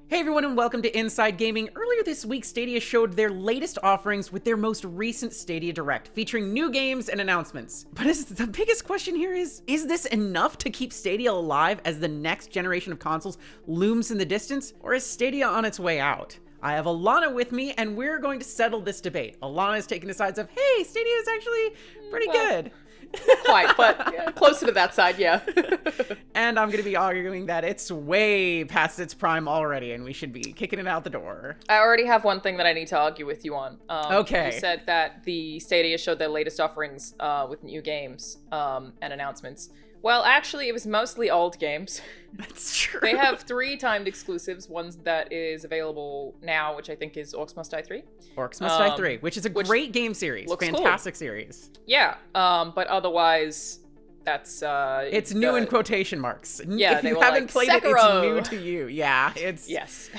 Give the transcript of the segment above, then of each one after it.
Hey everyone and welcome to Inside Gaming. Earlier this week, Stadia showed their latest offerings with their most recent Stadia Direct, featuring new games and announcements. But the biggest question here is this enough to keep Stadia alive as the next generation of consoles looms in the distance, or is Stadia on its way out? I have Alanah with me, and we're going to settle this debate. Alanah is taking the sides of, hey, Stadia is actually pretty good. Not quite, but yeah, closer to that side, yeah. And I'm going to be arguing that it's way past its prime already, and we should be kicking it out the door. I already have one thing that I need to argue with you on. Okay. You said that the Stadia showed their latest offerings with new games and announcements. Well, actually, it was mostly old games. That's true. They have 3 timed exclusives. One that is available now, which I think is Orcs Must Die 3. Orcs Must Die 3, which is a great game series. Fantastic cool. series. Yeah, but otherwise, that's... it's new in quotation marks. Yeah, if you haven't played Sekiro. It, it's new to you. Yeah, it's... Yes.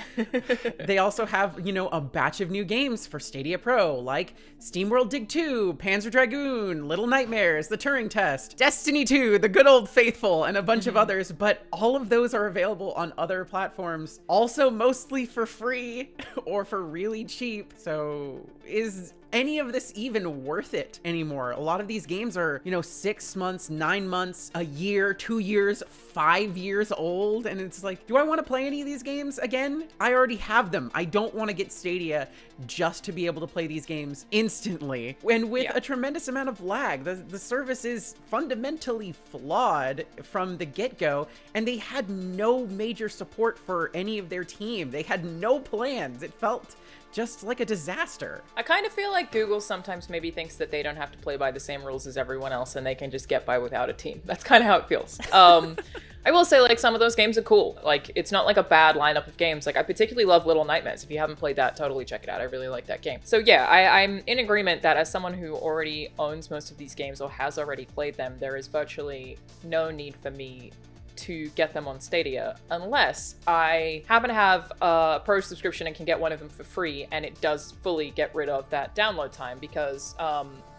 They also have, a batch of new games for Stadia Pro, like SteamWorld Dig 2, Panzer Dragoon, Little Nightmares, The Turing Test, Destiny 2, The Good Old Faithful, and a bunch of others, but all of those are available on other platforms, also mostly for free or for really cheap. So is any of this even worth it anymore? A lot of these games are, 6 months, 9 months, a year, 2 years, 5 years old. And it's like, do I want to play any of these games again? I already have them. I don't want to get Stadia just to be able to play these games instantly. And with a tremendous amount of lag, the service is fundamentally flawed from the get-go. And they had no major support for any of their team. They had no plans. It felt just like a disaster. I kind of feel like Google sometimes maybe thinks that they don't have to play by the same rules as everyone else and they can just get by without a team. That's kind of how it feels. I will say, some of those games are cool. It's not like a bad lineup of games. I particularly love Little Nightmares. If you haven't played that, totally check it out. I really like that game. So yeah, I'm in agreement that as someone who already owns most of these games or has already played them, there is virtually no need for me to get them on Stadia unless I happen to have a pro subscription and can get one of them for free, and it does fully get rid of that download time, because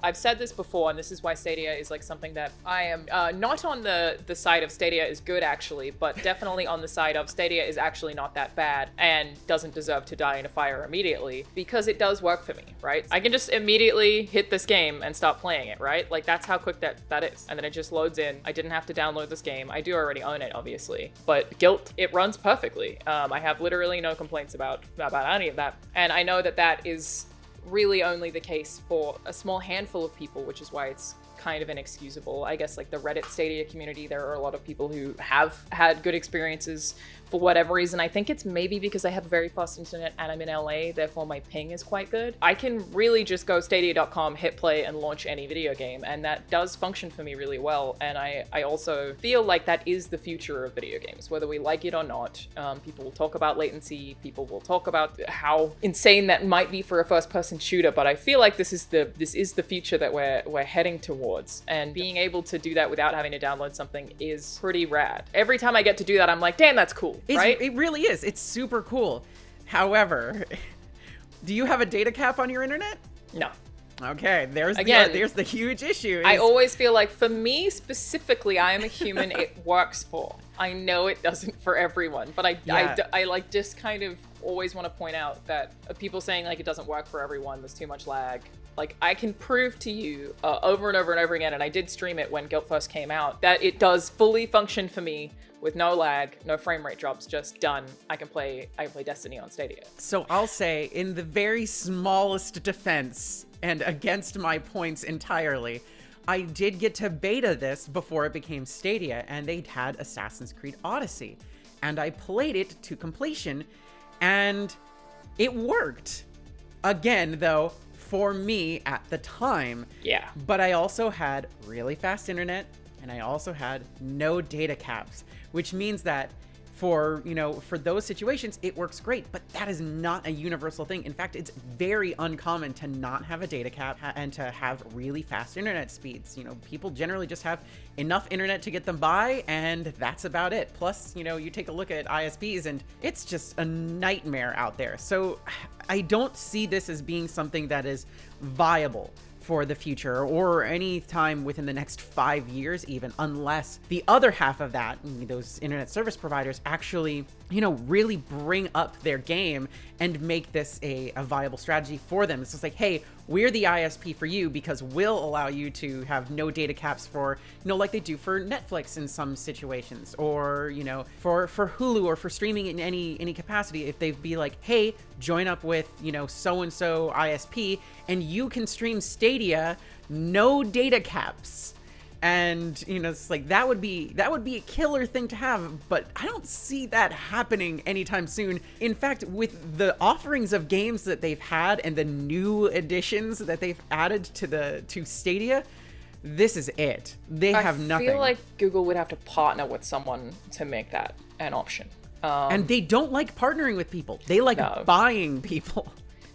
I've said this before, and this is why Stadia is something that I am not on the side of Stadia is good, actually, but definitely on the side of Stadia is actually not that bad and doesn't deserve to die in a fire immediately, because it does work for me, right? I can just immediately hit this game and stop playing it, right? That's how quick that is. And then it just loads in. I didn't have to download this game. I do already own it, obviously, but Guilt, it runs perfectly. I have literally no complaints about any of that. And I know that is really only the case for a small handful of people, which is why it's kind of inexcusable. I guess the Reddit Stadia community, there are a lot of people who have had good experiences for whatever reason. I think it's maybe because I have very fast internet and I'm in LA, therefore my ping is quite good. I can really just go stadia.com, hit play, and launch any video game, and that does function for me really well. And I also feel like that is the future of video games, whether we like it or not. People will talk about latency, people will talk about how insane that might be for a first-person shooter, but I feel like this is the future that we're heading towards, and being able to do that without having to download something is pretty rad. Every time I get to do that, I'm like, damn, that's cool. Right? It really is. It's super cool. However, do you have a data cap on your internet? No. Okay, there's the huge issue. I always feel like, for me specifically, I am a human it works for. I know it doesn't for everyone, but I just kind of always want to point out that people saying it doesn't work for everyone, there's too much lag. I can prove to you over and over and over again, and I did stream it when Guilt first came out, that it does fully function for me with no lag, no frame rate drops, just done. I can play Destiny on Stadia. So I'll say, in the very smallest defense, and against my points entirely, I did get to beta this before it became Stadia, and they had Assassin's Creed Odyssey. And I played it to completion, and it worked. Again, though, for me at the time. Yeah. But I also had really fast internet, and I also had no data caps, which means that for those situations, it works great, but that is not a universal thing. In fact, it's very uncommon to not have a data cap and to have really fast internet speeds. People generally just have enough internet to get them by, and that's about it. Plus, you take a look at ISPs and it's just a nightmare out there. So I don't see this as being something that is viable for the future or any time within the next 5 years even, unless the other half of that, those internet service providers, actually really bring up their game and make this a viable strategy for them. It's just like, hey, we're the ISP for you because we'll allow you to have no data caps for, like they do for Netflix in some situations, or, for Hulu or for streaming in any capacity. If they'd be like, hey, join up with, so-and-so ISP and you can stream Stadia, no data caps. And it's like that would be a killer thing to have, but I don't see that happening anytime soon. In fact, with the offerings of games that they've had and the new additions that they've added to Stadia, this is it. They have nothing. I feel like Google would have to partner with someone to make that an option. And they don't like partnering with people. They like buying people.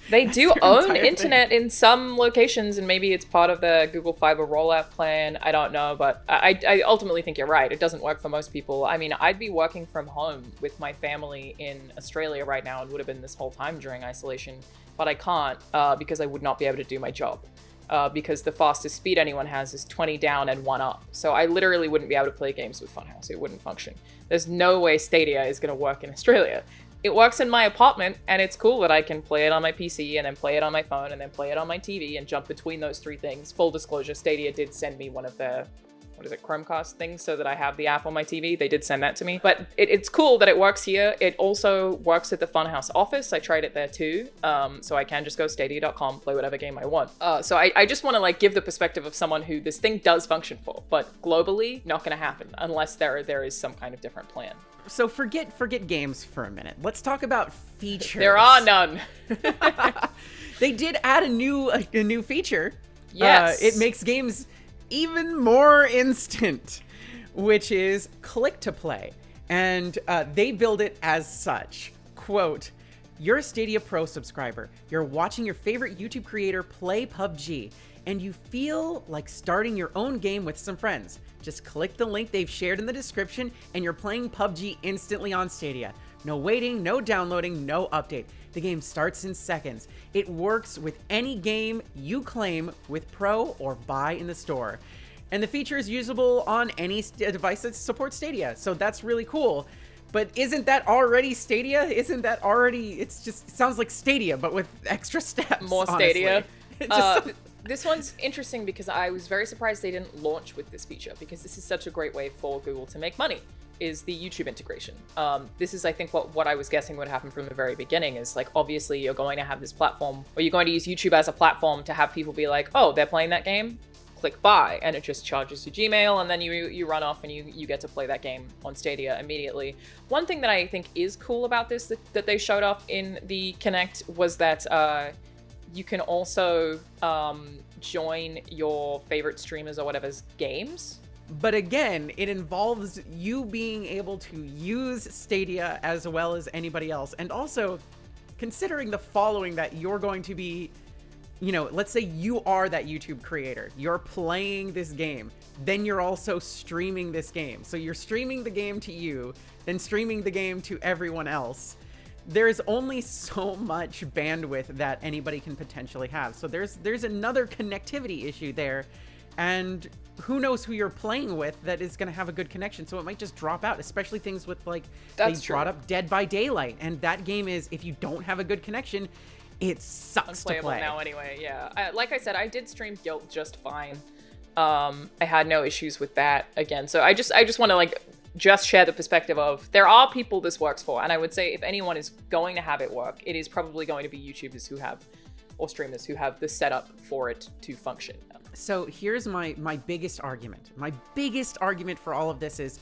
They do own internet in some locations, and maybe it's part of the Google Fiber rollout plan. I don't know, but I ultimately think you're right. It doesn't work for most people. I mean, I'd be working from home with my family in Australia right now and would have been this whole time during isolation, but I can't because I would not be able to do my job. Because the fastest speed anyone has is 20 down and 1 up. So I literally wouldn't be able to play games with Funhouse. It wouldn't function. There's no way Stadia is going to work in Australia. It works in my apartment, and it's cool that I can play it on my PC and then play it on my phone and then play it on my TV and jump between those 3 things. Full disclosure, Stadia did send me one of their, Chromecast things so that I have the app on my TV. They did send that to me. But it's cool that it works here. It also works at the Funhouse office. I tried it there too. So I can just go stadia.com, play whatever game I want. So I just want to give the perspective of someone who this thing does function for, but globally, not going to happen unless there is some kind of different plan. So forget games for a minute. Let's talk about features. There are none. They did add a new feature. Yes. It makes games even more instant, which is click to play. And they build it as such. Quote, you're a Stadia Pro subscriber. You're watching your favorite YouTube creator play PUBG, and you feel like starting your own game with some friends. Just click the link they've shared in the description and you're playing PUBG instantly on Stadia. No waiting, no downloading, no update. The game starts in seconds. It works with any game you claim with Pro or buy in the store. And the feature is usable on any device that supports Stadia. So that's really cool. But isn't that already Stadia? It sounds like Stadia, but with extra steps. More Stadia. This one's interesting because I was very surprised they didn't launch with this feature, because this is such a great way for Google to make money, is the YouTube integration. This is, I think, what I was guessing would happen from the very beginning is, obviously you're going to have this platform, or you're going to use YouTube as a platform to have people be like, oh, they're playing that game? Click buy, and it just charges you Gmail, and then you run off and you get to play that game on Stadia immediately. One thing that I think is cool about this that they showed off in the Connect was that you can also join your favorite streamers or whatever's games. But again, it involves you being able to use Stadia as well as anybody else. And also, considering the following that you're going to be, let's say you are that YouTube creator. You're playing this game. Then you're also streaming this game. So you're streaming the game to you, then streaming the game to everyone else. There's only so much bandwidth that anybody can potentially have. So there's another connectivity issue there. And who knows who you're playing with that is going to have a good connection. So it might just drop out, especially things with they brought up Dead by Daylight. And that game is, if you don't have a good connection, it sucks to play. Now anyway, yeah. Like I said, I did stream Guilt just fine. I had no issues with that again. So I just want to just share the perspective of there are people this works for. And I would say if anyone is going to have it work, it is probably going to be YouTubers or streamers who have the setup for it to function. So here's my biggest argument. My biggest argument for all of this is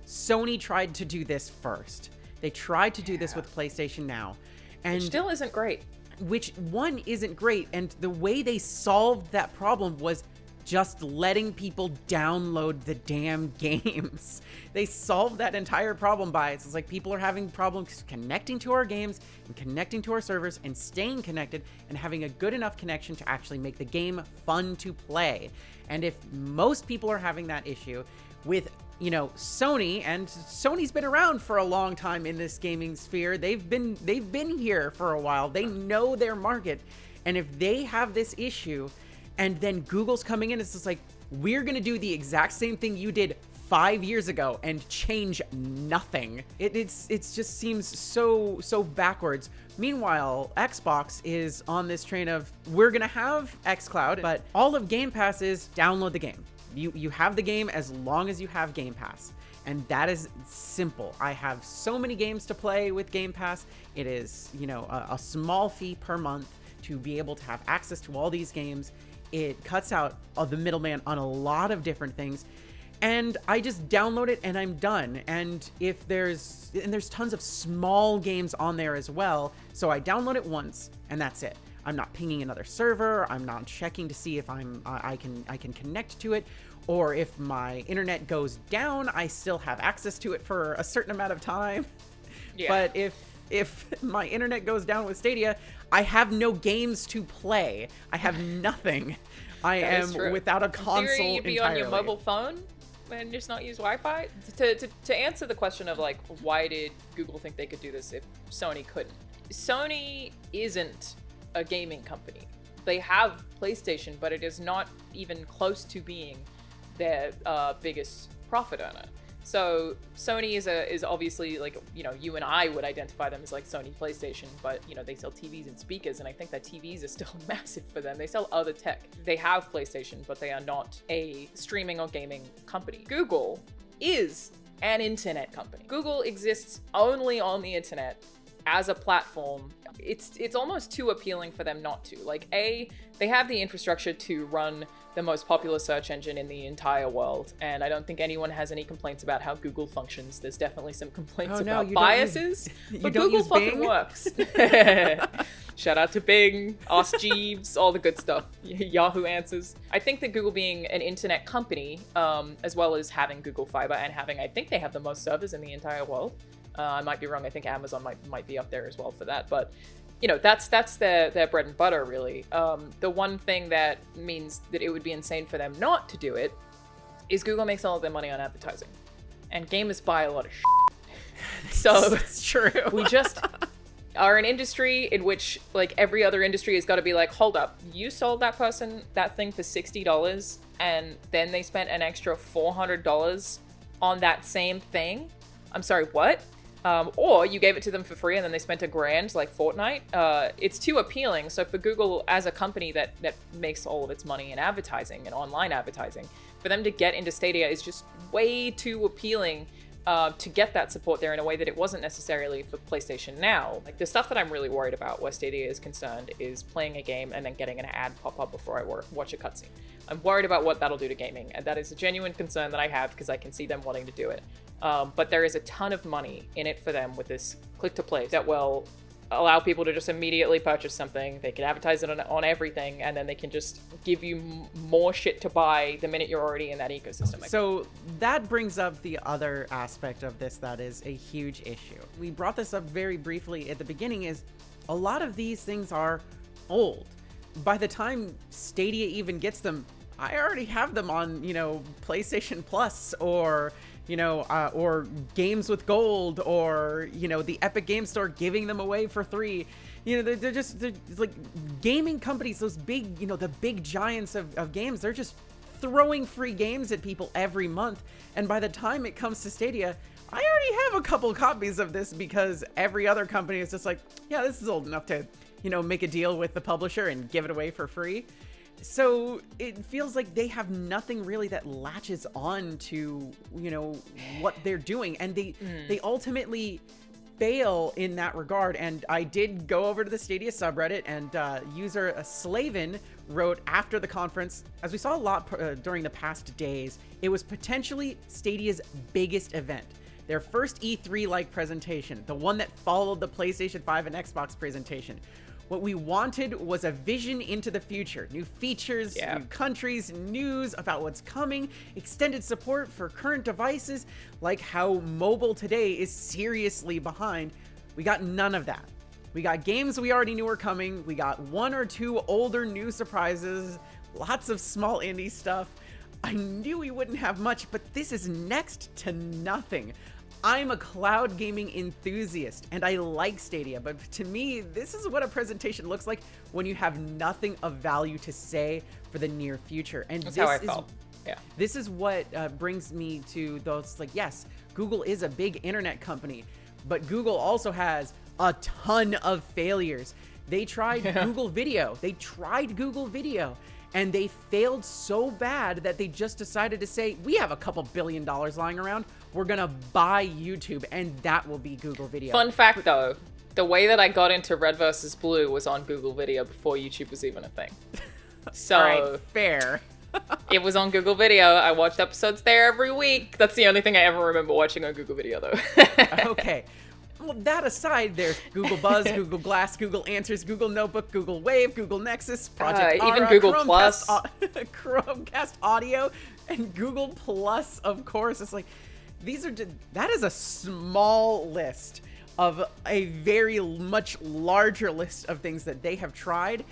Sony tried to do this first. They tried to do this with PlayStation Now. And which still isn't great. Which one isn't great. And the way they solved that problem was just letting people download the damn games. They solved that entire problem by it's people are having problems connecting to our games and connecting to our servers and staying connected and having a good enough connection to actually make the game fun to play. And if most people are having that issue with Sony, and Sony's been around for a long time in this gaming sphere. They've been here for a while. They know their market. And if they have this issue, and then Google's coming in, it's just we're going to do the exact same thing you did 5 years ago and change nothing. It's just seems so backwards. Meanwhile, Xbox is on this train of, we're gonna have xCloud, but all of Game Pass is download the game. You have the game as long as you have Game Pass. And that is simple. I have so many games to play with Game Pass. It is, a small fee per month to be able to have access to all these games. It cuts out the middleman on a lot of different things. And I just download it and I'm done. And there's tons of small games on there as well. So I download it once and that's it. I'm not pinging another server. I'm not checking to see if I can connect to it, or if my internet goes down, I still have access to it for a certain amount of time. Yeah. But if my internet goes down with Stadia, I have no games to play. I have nothing. I am without a console entirely. In theory, you'd be on your mobile phone and just not use Wi-Fi. To answer the question of like, why did Google think they could do this if Sony couldn't? Sony isn't a gaming company. They have PlayStation, but it is not even close to being their biggest profit earner. So Sony is obviously like, you and I would identify them as like Sony PlayStation, but they sell TVs and speakers, and I think that TVs are still massive for them. They sell other tech. They have PlayStation, but they are not a streaming or gaming company. Google is an internet company. Google exists only on the internet as a platform. It's almost too appealing for them not to. Like, they have the infrastructure to run the most popular search engine in the entire world, and I don't think anyone has any complaints about how Google functions. There's definitely some complaints about biases, but Google fucking works. Shout out to Bing, Ask Jeeves, all the good stuff, Yahoo Answers. I think that Google being an internet company, as well as having Google Fiber and I think they have the most servers in the entire world. I might be wrong. I think Amazon might be up there as well for that, but that's their bread and butter, really. The one thing that means that it would be insane for them not to do it is Google makes all of their money on advertising, and gamers buy a lot of shit. So it's true. We just are an industry in which, like every other industry, has got to be like, hold up, you sold that person that thing for $60, and then they spent an extra $400 on that same thing. I'm sorry, what? Or you gave it to them for free and then they spent $1,000 like Fortnite. It's too appealing. So for Google as a company that makes all of its money in advertising and online advertising, for them to get into Stadia is just way too appealing to get that support there in a way that it wasn't necessarily for PlayStation Now. Like, the stuff that I'm really worried about where Stadia is concerned is playing a game and then getting an ad pop up before I watch a cutscene. I'm worried about what that'll do to gaming, and that is a genuine concern that I have because I can see them wanting to do it. But there is a ton of money in it for them with this click-to-play that will allow people to just immediately purchase something. They can advertise it on everything, and then they can just give you more shit to buy the minute you're already in that ecosystem. So that brings up the other aspect of this that is a huge issue. We brought this up very briefly at the beginning, is a lot of these things are old. By the time Stadia even gets them, I already have them on, PlayStation Plus or games with gold, or, the Epic Game Store giving them away for free. They're like gaming companies, those big, the big giants of games, they're just throwing free games at people every month. And by the time it comes to Stadia, I already have a couple copies of this because every other company is just like, yeah, this is old enough to, make a deal with the publisher and give it away for free. So it feels like they have nothing really that latches on to, what they're doing. And they ultimately fail in that regard. And I did go over to the Stadia subreddit, and user Slaven wrote after the conference, as we saw a lot during the past days, it was potentially Stadia's biggest event. Their first E3-like presentation, the one that followed the PlayStation 5 and Xbox presentation. What we wanted was a vision into the future. New features, new countries, news about what's coming, extended support for current devices, like how mobile today is seriously behind. We got none of that. We got games we already knew were coming. We got one or two older new surprises, lots of small indie stuff. I knew we wouldn't have much, but this is next to nothing. I'm a cloud gaming enthusiast, and I like Stadia, but to me, this is what a presentation looks like when you have nothing of value to say for the near future. And that's how I felt. Yeah. This is what brings me to those, like, yes, Google is a big internet company, but Google also has a ton of failures. They tried Google Video. And they failed so bad that they just decided to say, we have a couple $1 billion lying around. We're going to buy YouTube, and that will be Google Video. Fun fact, though, the way that I got into Red versus Blue was on Google Video before YouTube was even a thing. So all right, fair. It was on Google Video. I watched episodes there every week. That's the only thing I ever remember watching on Google Video, though. Okay. Well, that aside, there's Google Buzz, Google Glass, Google Answers, Google Notebook, Google Wave, Google Nexus, Project even Aura, Google Chromecast, Plus. Chromecast Audio, and Google Plus, of course. It's like, that is a small list of a very much larger list of things that they have tried,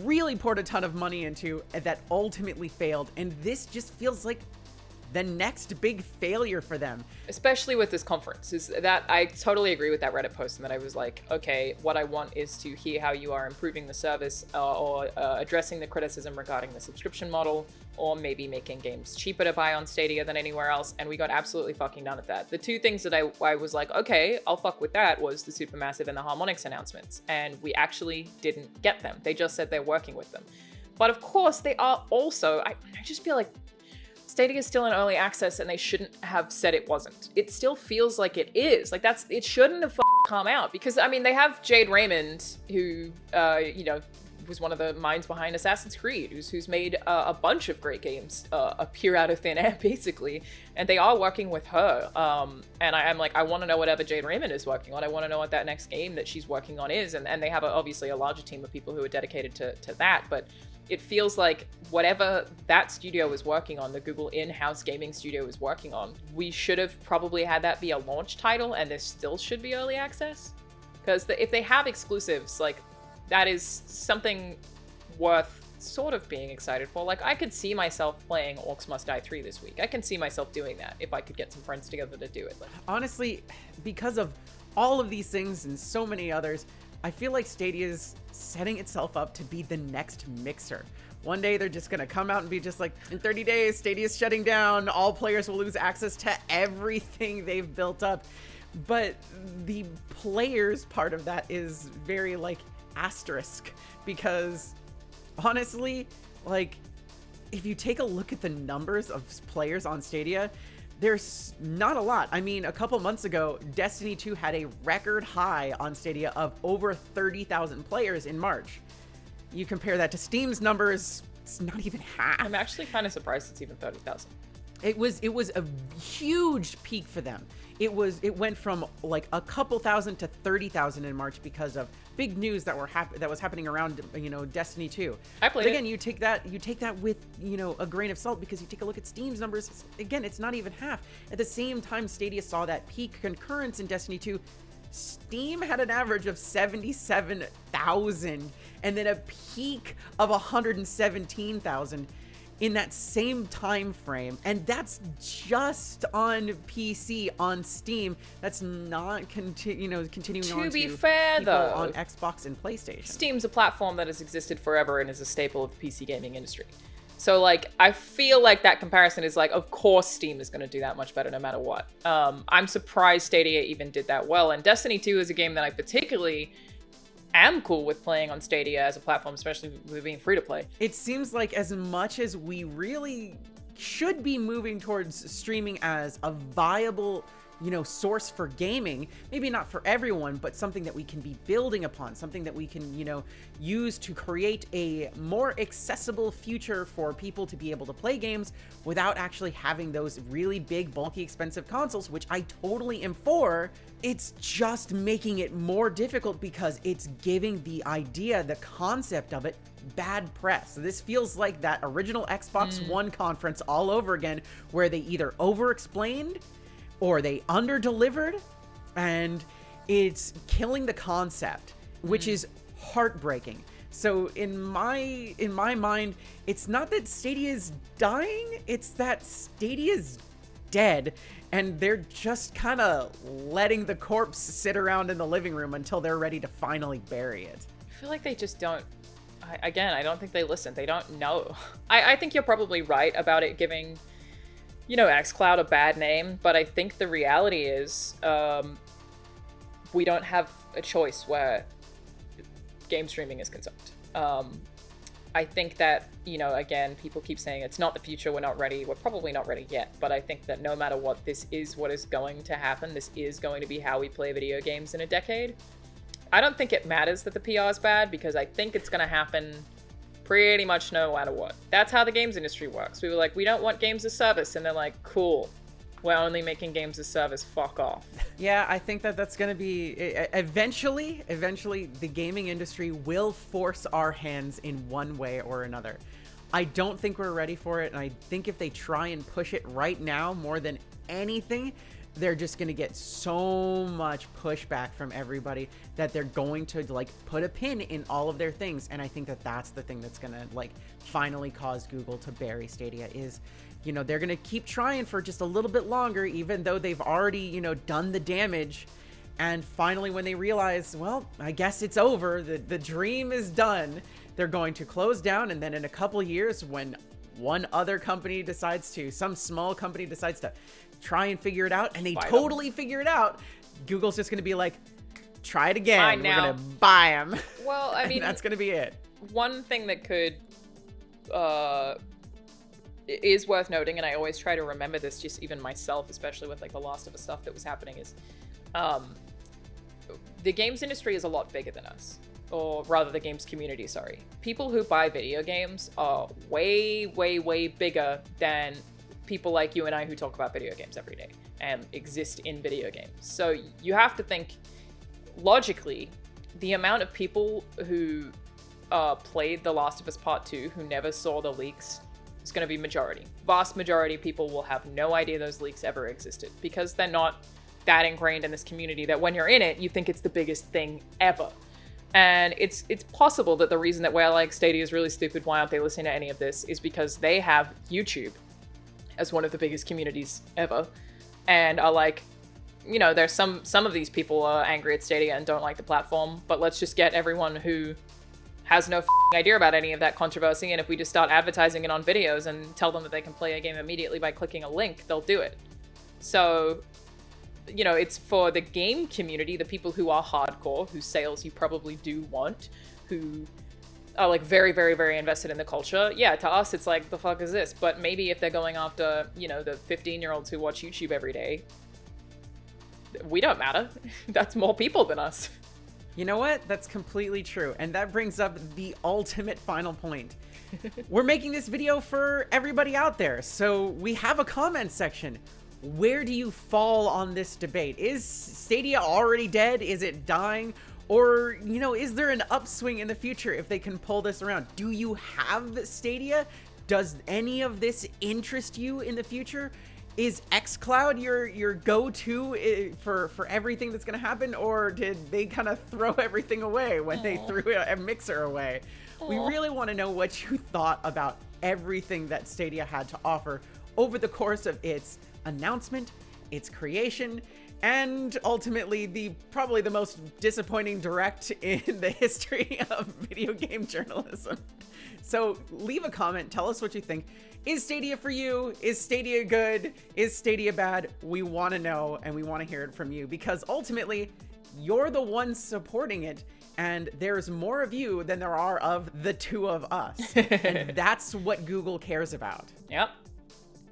really poured a ton of money into, and that ultimately failed. And this just feels like the next big failure for them. Especially with this conference, is that I totally agree with that Reddit post, and that I was like, okay, what I want is to hear how you are improving the service or addressing the criticism regarding the subscription model, or maybe making games cheaper to buy on Stadia than anywhere else. And we got absolutely fucking none of that. The two things that I was like, okay, I'll fuck with that, was the Supermassive and the Harmonix announcements. And we actually didn't get them. They just said they're working with them. But of course, they are also, I just feel like Stadia is still in early access, and they shouldn't have said it wasn't. It still feels like it is. Like, it shouldn't have come out, because I mean, they have Jade Raymond, who was one of the minds behind Assassin's Creed, who's made a bunch of great games appear out of thin air, basically, and they are working with her. And I'm like, I want to know whatever Jade Raymond is working on. I want to know what that next game that she's working on is, and they have obviously a larger team of people who are dedicated to that, but it feels like whatever that studio is working on, the Google in-house gaming studio is working on, we should have probably had that be a launch title, and this still should be early access. Because if they have exclusives, like, that is something worth sort of being excited for. Like, I could see myself playing Orcs Must Die 3 this week. I can see myself doing that if I could get some friends together to do it. Like, honestly, because of all of these things and so many others, I feel like Stadia's setting itself up to be the next Mixer. One day they're just gonna come out and be just like, in 30 days, Stadia's shutting down, all players will lose access to everything they've built up. But the players part of that is very, like, asterisk, because honestly, like, if you take a look at the numbers of players on Stadia, there's not a lot. I mean, a couple months ago, Destiny 2 had a record high on Stadia of over 30,000 players in March. You compare that to Steam's numbers, it's not even half. I'm actually kind of surprised it's even 30,000. It was a huge peak for them. It went from like a couple thousand to 30,000 in March because of big news that was happening around, Destiny 2. I played but again, it. you take that with, a grain of salt, because you take a look at Steam's numbers, again, it's not even half. At the same time Stadia saw that peak concurrence in Destiny 2, Steam had an average of 77,000 and then a peak of 117,000 in that same time frame, and that's just on PC. On Steam, that's not continuing on to be to fair, people though, on Xbox and PlayStation. Steam's a platform that has existed forever and is a staple of the PC gaming industry. So, like, I feel like that comparison is like, of course Steam is going to do that much better no matter what. I'm surprised Stadia even did that well, and Destiny 2 is a game that I particularly am cool with playing on Stadia as a platform, especially with being free to play. It seems like as much as we really should be moving towards streaming as a viable, source for gaming, maybe not for everyone, but something that we can be building upon, something that we can, use to create a more accessible future for people to be able to play games without actually having those really big, bulky, expensive consoles, which I totally am for. It's just making it more difficult because it's giving the idea, the concept of it, bad press. This feels like that original Xbox One conference all over again, where they either over-explained or they under-delivered, and it's killing the concept, which is heartbreaking. So in my mind, it's not that Stadia's dying, it's that Stadia's dead, and they're just kind of letting the corpse sit around in the living room until they're ready to finally bury it. I feel like they just don't Again, I don't think they listen. They don't know. I think you're probably right about it giving, xCloud a bad name, but I think the reality is we don't have a choice where game streaming is concerned. I think that, again, people keep saying it's not the future, we're not ready. We're probably not ready yet, but I think that no matter what, this is what is going to happen. This is going to be how we play video games in a decade. I don't think it matters that the PR is bad, because I think it's going to happen pretty much no matter what. That's how the games industry works. We were like, we don't want games as service, and they're like, cool, we're only making games as service, fuck off. Yeah, I think that that's going to be eventually the gaming industry will force our hands in one way or another. I don't think we're ready for it, and I think if they try and push it right now more than anything, they're just going to get so much pushback from everybody that they're going to put a pin in all of their things. And I think that that's the thing that's going to finally cause Google to bury Stadia is, they're going to keep trying for just a little bit longer, even though they've already, done the damage. And finally, when they realize, well, I guess it's over, the dream is done, they're going to close down. And then in a couple years, when one other company some small company decides to try and figure it out, and they totally figure it out, Google's just going to be like, try it again. We're going to buy them. Well, I mean, that's going to be it. One thing that could is worth noting, and I always try to remember this, just even myself, especially with the Last of Us stuff that was happening, is the games industry is a lot bigger than us. Or rather, the games community, sorry. People who buy video games are way, way, way bigger than people like you and I who talk about video games every day and exist in video games. So you have to think, logically, the amount of people who played The Last of Us Part 2 who never saw the leaks is going to be majority. Vast majority of people will have no idea those leaks ever existed, because they're not that ingrained in this community that when you're in it, you think it's the biggest thing ever. And it's possible that the reason that we're like, Stadia is really stupid, why aren't they listening to any of this, is because they have YouTube as one of the biggest communities ever, and are like, there's some of these people are angry at Stadia and don't like the platform, but let's just get everyone who has no idea about any of that controversy, and if we just start advertising it on videos and tell them that they can play a game immediately by clicking a link, they'll do it. So, it's for the game community, the people who are hardcore, whose sales you probably do want, who are very, very, very invested in the culture. Yeah, to us, it's like, the fuck is this? But maybe if they're going after, the 15-year-olds who watch YouTube every day, we don't matter. That's more people than us. You know what? That's completely true. And that brings up the ultimate final point. We're making this video for everybody out there, so we have a comment section. Where do you fall on this debate? Is Stadia already dead? Is it dying? Or, is there an upswing in the future if they can pull this around? Do you have Stadia? Does any of this interest you in the future? Is xCloud your go-to for everything that's going to happen? Or did they kind of throw everything away when they threw a Mixer away? We really want to know what you thought about everything that Stadia had to offer over the course of its announcement, its creation, and ultimately probably the most disappointing direct in the history of video game journalism. So leave a comment, tell us what you think. Is Stadia for you? Is Stadia good? Is Stadia bad? We want to know, and we want to hear it from you, because ultimately you're the one supporting it, and there's more of you than there are of the two of us. And that's what Google cares about. Yep.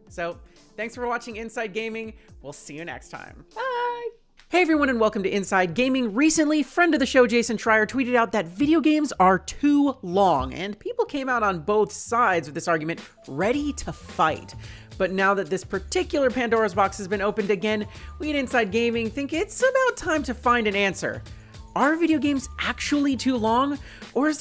So thanks for watching Inside Gaming. We'll see you next time. Bye. Hey everyone, and welcome to Inside Gaming. Recently, friend of the show Jason Schreier tweeted out that video games are too long, and people came out on both sides of this argument ready to fight. But now that this particular Pandora's box has been opened again, we at Inside Gaming think it's about time to find an answer. Are video games actually too long, or is